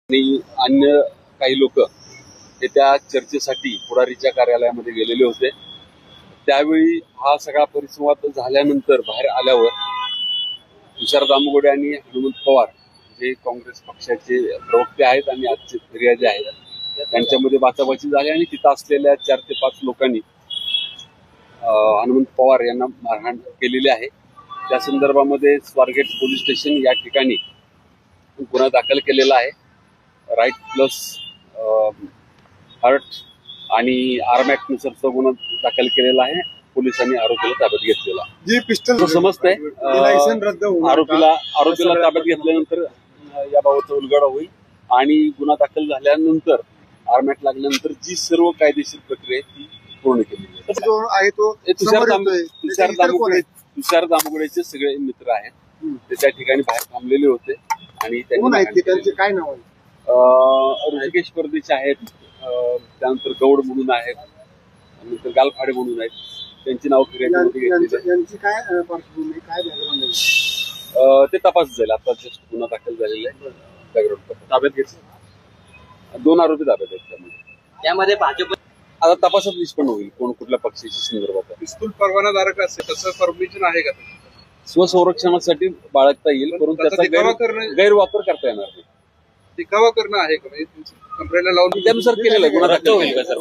आणि अन्य काही लोक हे त्या चर्चेसाठी पुढारीच्या कार्यालयामध्ये गेलेले होते. त्यावेळी हा सगळा परिसंवाद झाल्यानंतर बाहेर आल्यावर तुषार दामगोडे आणि हनुमंत पवार जे काँग्रेस पक्षाचे प्रवक्ते आहेत आणि आजचे फिर्यादी आहेत त्यांच्यामध्ये बाचाबाची झाली आणि तिथं असलेल्या 4 ते 5 लोकांनी हनुमंत पवार यांना मारहाण केलेली आहे. त्या संदर्भामध्ये स्वारगेट पोलीस स्टेशन या ठिकाणी गुन्हा दाखल केलेला आहे. राईट प्लस हर्ट आणि आर्मॅट नुसारचा गुन्हा दाखल केलेला आहे. पोलिसांनी आरोपीला ताब्यात घेतलेला. जी पिस्टल समजतंय आरोपीला ताब्यात घेतल्यानंतर याबाबतचा उलगडा होईल आणि गुन्हा दाखल झाल्यानंतर आर्मॅट लागल्यानंतर जी सर्व कायदेशीर प्रक्रिया आहे ती पूर्ण केली आहे. तो तुषार दामगोडेचे सगळे मित्र आहेत. ते त्या ठिकाणी बाहेर थांबलेले होते आणि त्यांचे काय नाव आहे? ऋषिकेश परदेशी आहेत, त्यानंतर गौड म्हणून आहेत, नंतर गालफाडे म्हणून आहेत. त्यांची नाव फिर्यादीमध्ये यांची काय पार्श्वभूमी काय बॅकग्राऊंड ते तपास जाईल. आता जस्ट गुन्हा दाखल झालेला आहे. बॅकग्राऊंड ताब्यात घेतले 2 आरोपी ताब्यात आहेत. त्यामध्ये भाजप आता तपासात निष्पन्न होईल कोण कुठल्या पक्षाच्या संदर्भात. पिस्तूल परवानाधारक असेल तसं परमिशन आहे का? स्वसंरक्षणासाठी बाळगता येईल परंतु त्याचा गैरवापर करता येणार नाही. दिखावा करणं आहे का? म्हणजे कंपनीला लावून त्यानुसार केलेला गुन्हा दाखल होईल का सर?